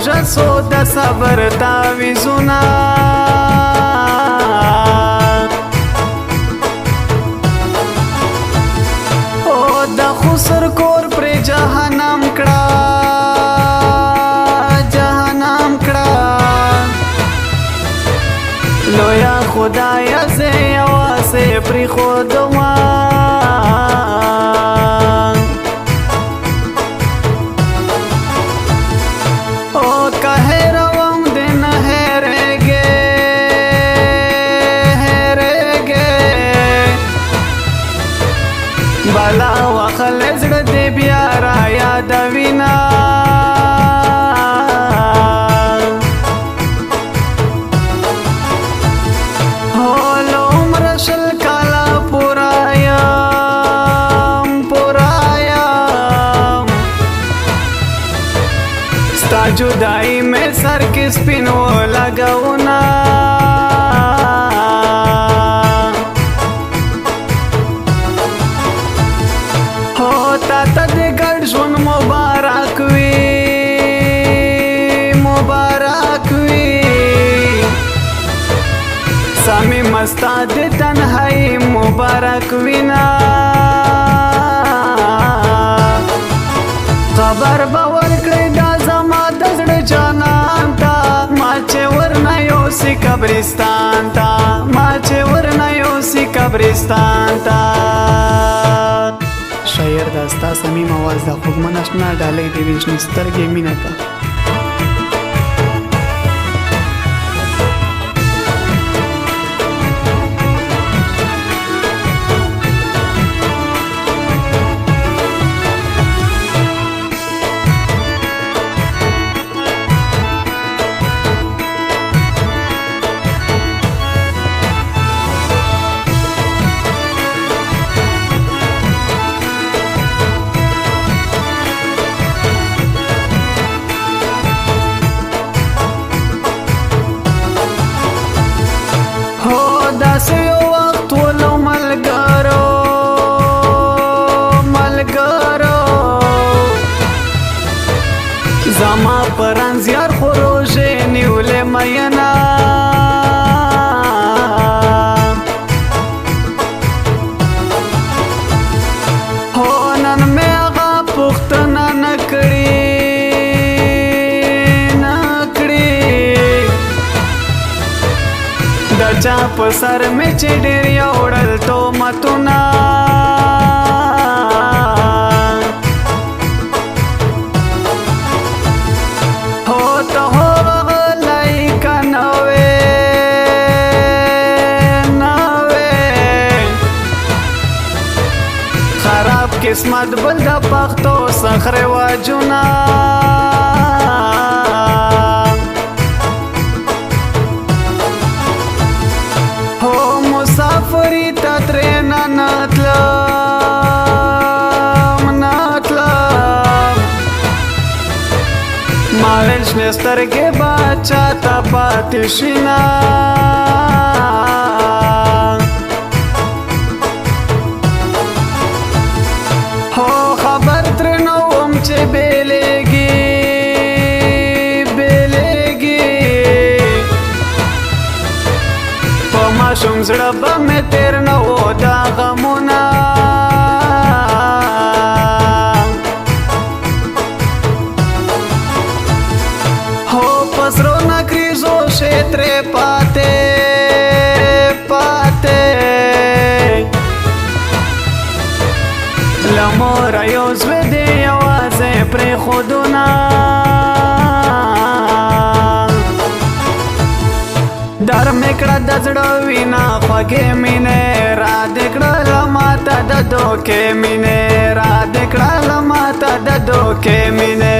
رسو د صبر تعویذونه او د خسر کور پر جهنم کړه لویا خدایا زه یوازې پرېښودما او که هېروم دې نه هېرېږې بلا وخلې زړه دې بیا را یادوینه ستا جدائی میں سر کی سپینو لگونا ہوتا تا دے گڑ جون مبارک وی سامی مستا دے تنہائی مبارک وینا خبر باور کړی دا زما د زړه جانان تا ما چې ورنه یوسي قبرستان تا شاعر دا ستا صمیم आवाज دا خوږمن اشنا ډالۍ د ویشنې سترګې مینه تا داسې یو وخت ولو ملګرو زما پران زیار خو روژې نیولې مینا هو نن مې هغه پوښتنه نه کړې د چا په سر مې چې ډېر یوړل تهمتونه هو ته غلی که نه وې خراب قسمت بل د پښتو څخه رواجونه مسافری تا ترینا نتلم ماویل شنې سترګې به چاته پاتې شینا هو خبر ترې نه وم چې بیلیږي ماشوم زړه به مې تیر نه و دا غمونه هو په سرو نکریزو شې ترې پاتې له موره یو زوی دې یوازې پرېښودونه در میکړه د زړه وینا خوږې مینې را دې کړله ماته د دوکې مینې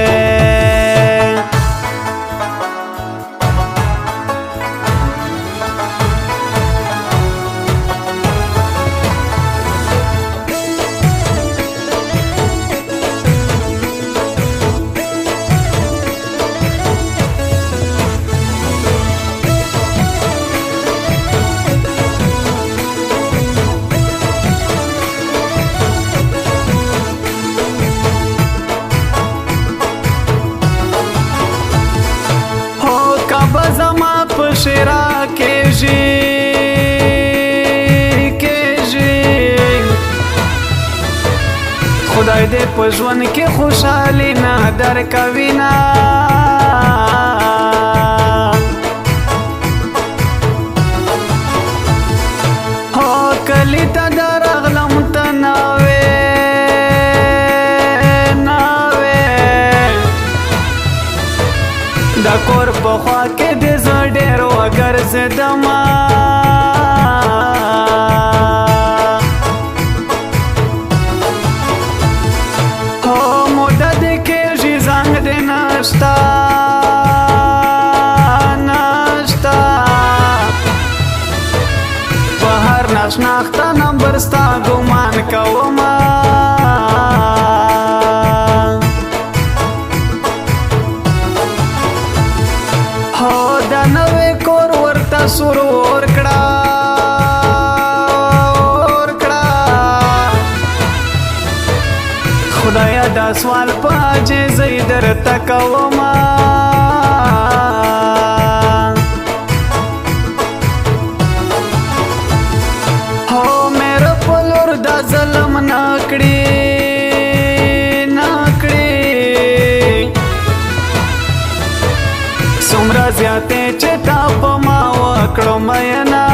خدای دې په ژوند کې خوشحالي نه درکوي نه هو کلی ته درغلم ته ناوې د کور په خوا کې دې زه ډېر وګرځېدمه نشتا په هر ناشناخته نمبر ستا ګمان کومه هو د نوې کور ورته سور ورکړه خدایا دا سوال په عاجزۍ درته کومه هو مېره په لور دا ظلم نه کړي څومره زیاتې چې تا په ما وکړو مینه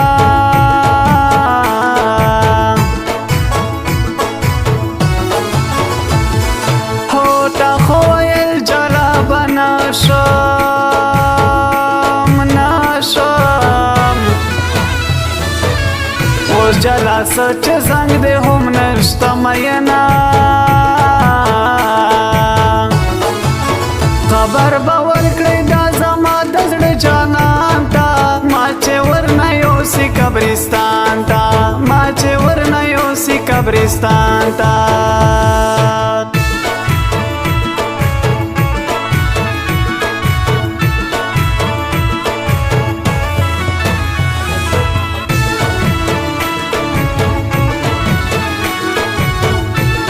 اوس جلا سچ زنګ دې هم نشته مینه خبر به ورکړې دا زما د زړه جانان ته ما چې ورنه یوسي قبرستان ته ما چې ورنه یوسي قبرستان ته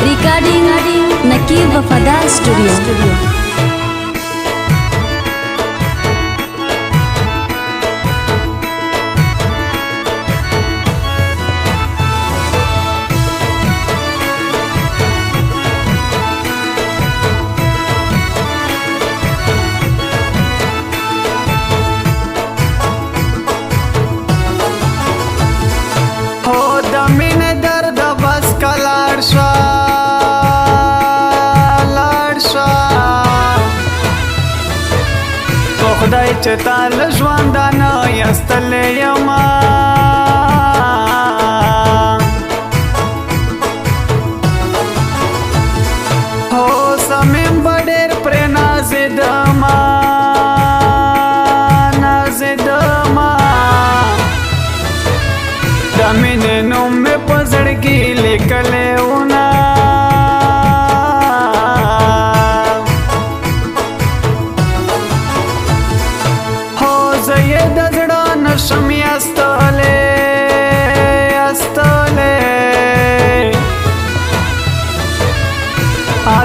Recording Nakib Wafadar Studio. हो د مینې درد بس کلاړ شو خدای چې تا له ژوندانه ایستلی یمه هو صمیم به ډېر پرې نازېدمه د مینې نوم مې په زړګي لیکلی ونه نشم یستلی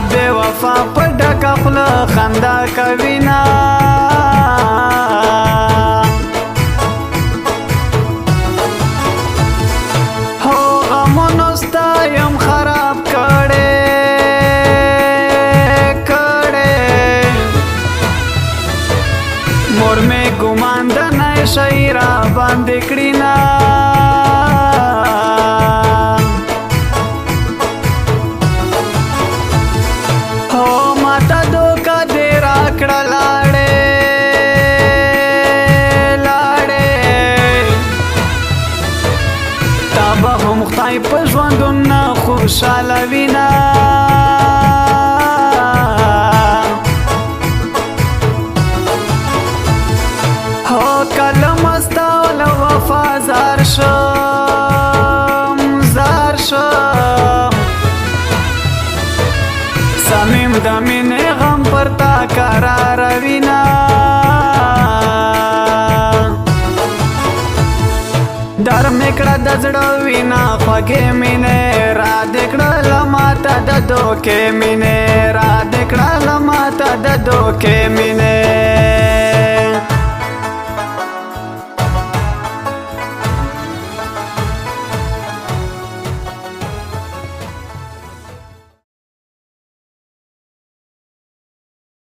بې وفا په ډکه خوله خندا کوي نه هو غمونو ستا یم خراب کړی مور مې ګمان د نشی را باندې کړي نه هو ماته دوکه دې راکړه لاړې تا به هم خدای په ژوندونه خوشحاله وي نه زار شم صمیم د مینې غم پر تا قراروي نه در مې کړه د زړه وینا خوږې مینې را دې کړه له ماته د دوکې مینې را دې کړه له ماته د دوکې مینې